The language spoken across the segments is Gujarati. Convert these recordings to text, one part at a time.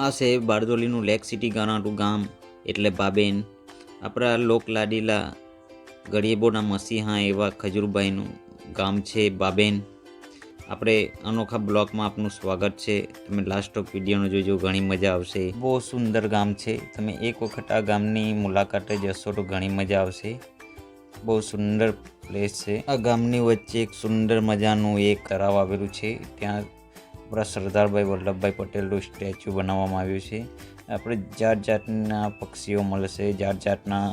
આ છે બારડોલીનું લેક સિટી ગાનાટું ગામ એટલે બાબેન. આપણા લોકલાડીલા ગરીબોના મસીહા એવા ખજૂરભાઈનું ગામ છે બાબેન. આપણે અનોખા બ્લોગમાં આપનું સ્વાગત છે. તમે લાસ્ટ ઓફ વિડીયોનો જોજો, ઘણી મજા આવશે. બહુ સુંદર ગામ છે. તમે એક વખત આ ગામની મુલાકાતે જશો તો ઘણી મજા આવશે. બહુ સુંદર પ્લેસ છે. આ ગામની વચ્ચે એક સુંદર મજાનું એક તળાવ આવેલું છે. ત્યાં આપણા સરદારભાઈ વલ્લભભાઈ પટેલનું સ્ટેચ્યુ બનાવવામાં આવ્યું છે. આપણે જાત જાતના પક્ષીઓ મળશે, જાત જાતના.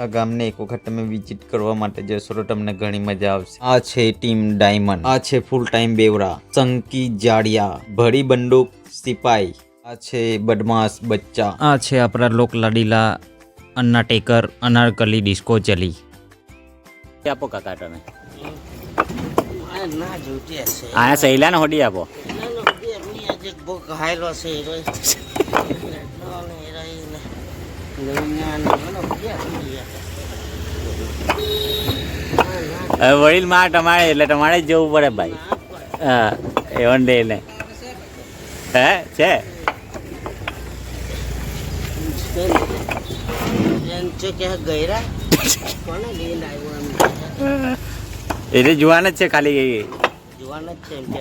આ ગામને એક વખત તમે વિઝિટ કરવા માટે જશો તો તમને ઘણી મજા આવશે. આ છે ટીમ ડાયમંડ, આ છે ફૂલ ટાઈમ બેવરા, સંકી જાડિયા, ભરી બંદૂક સિપાઈ, આ છે બદમાશ બચ્ચા, આ છે આપણા લોકલાડીલા અન્ના ટેકર અનારકલી ડિસ્કો ચલી. આપો કાકા તમે આયા સહેલા ને હોડી આપો. વડીલ માં તમારે એટલે તમારે જ જવું પડે ભાઈ. હા એવન ડે ને હે છે એટલે જુવાન જ છે, ખાલી જુવાન જ છે એમ કે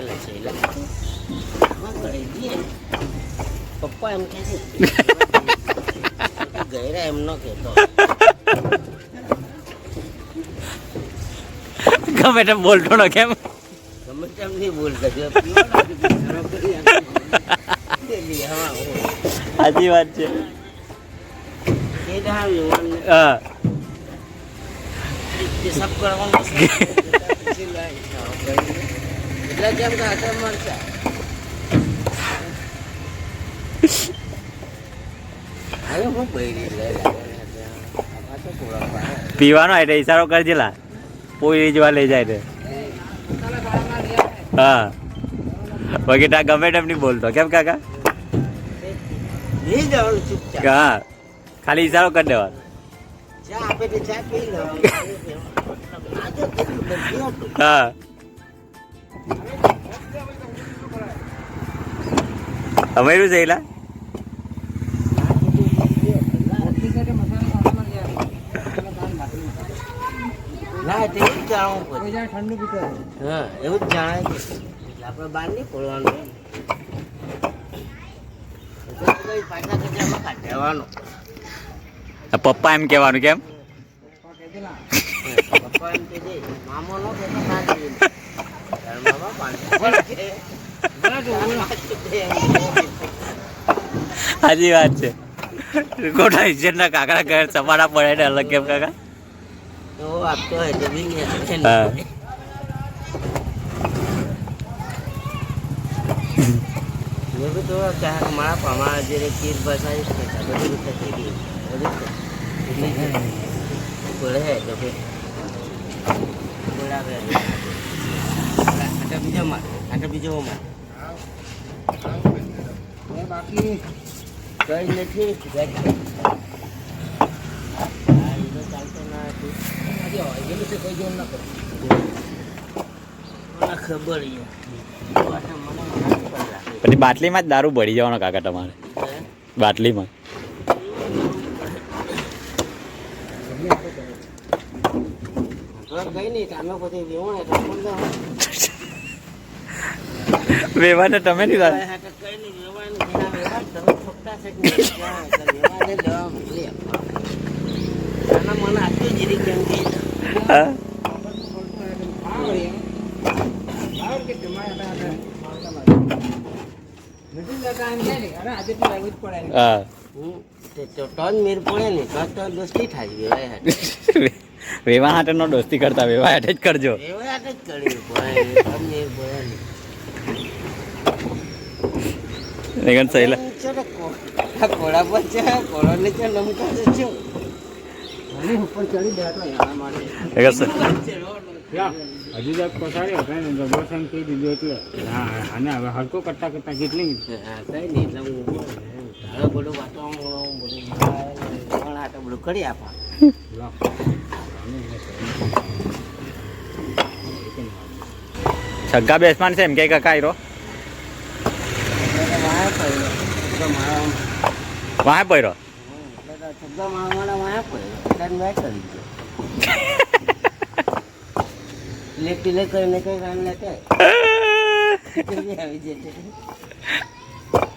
પપ્પા એમ કે છે ગયરા એમ ન કહેતો. ગમે તેમ બોલતો ન કેમ ગમે તેમ નહીં બોલતો. સાચી વાત છે. હા સબ કરવાનું એટલે કેમ કે હાથે મળશે. પીવાનો એટલે ઈશારો કરજે લા, પોઈ જોવા લઈ જાય છે. હા બાકી તા ગમે તેમ નહીં બોલતો કેમ કાકા? હા ખાલી ઈશારો કરી દેવાનો. હા અમારું છે એલા એવું જ જાણે આપડે બહાર નહીં પડવાનું. પપ્પા એમ કેવાનું કેમ? પપ્પા એમ કે મામો નો સાચી વાત છે. ખોટા ઇજ્જત ના કાકડા ઘર સપાડા પડે ને અલગ કેમ કાકા? તો આપતો હે જમીન હા તો મારા પ્રમાણે જે કીર બસાવીશ ને બધું થતી ગઈ પડે તો બોલાવે બીજો માં બીજો માં બાકી કઈ નથી ખબર પછી બાટલીમાં જ દારૂ ભરી જવાનો કાકા તમારે? બાટલીમાં વેવાને તમે નહીં વેવા હાટે નો દોસ્તી કરતા, વેવા હાટે જ કરજો. સહેલા કોળા પર છે, કોળા નીચે નમકા છે. ઉપર ચડી હજુ તો પસાડ્યો દર્શન કહી દીધું એટલે અને હવે હલકો કરતા કરતા કેટલી કઈ નહીં એટલે હું બધું વાતાવરણ બધું કરી આપા. છગ્ગા બેસમાન છે એમ કે કાકા આયરો છગ્ગા મારવા વાહ પડ્યો એટલે તો છગ્ગા મારવાના વાયા પડે એટલે મેં કરી દો લેટી લે કરીને કઈ કામ લેતે આવી જશે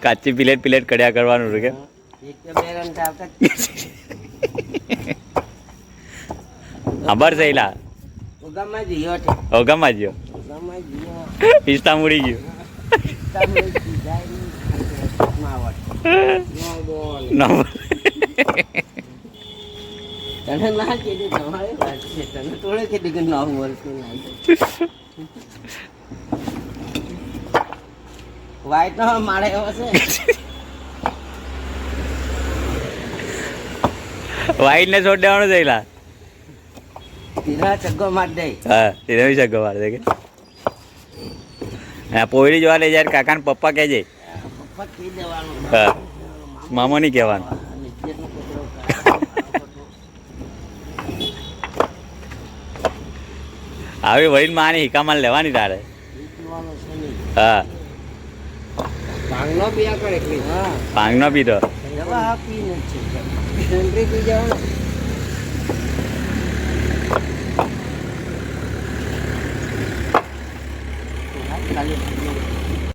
કાચી પ્લેટ કડ્યા કરવાનું છે કે એક કે બે રન આવતા ખબર છે એલા ઉગામાં જીયો છે ઓગામાં જ્યો ઉગામાં જીયો પિસ્તા મૂડી ગયો તમે જાય નહીં માવટ નો બોલ તને ના કીધું તમારે વાત છે તને થોડે કીધું કે ના બોલતું નહીં વાઈટ નો મારે એવો છે વાઈટ ને છોડ દેવાનું છે એલા તીરા છગ્ગો માર દે હા એને બી સગો મારે છે કે હા પોયડી જોવા લઈ જાય કાકા ને પપ્પા કહેજે પપ્પા કહી દેવાનું હા મામા નહીં કહેવાનું નીચેનો કચરો આવી વળીને માની હિકામાલ લેવાની તારે પીવાનો છે નહીં હા ભાંગનો પીયા કરે એકલી હા પાંગનો પીધો દવા આપીને જ છે જનરી પી જવાનું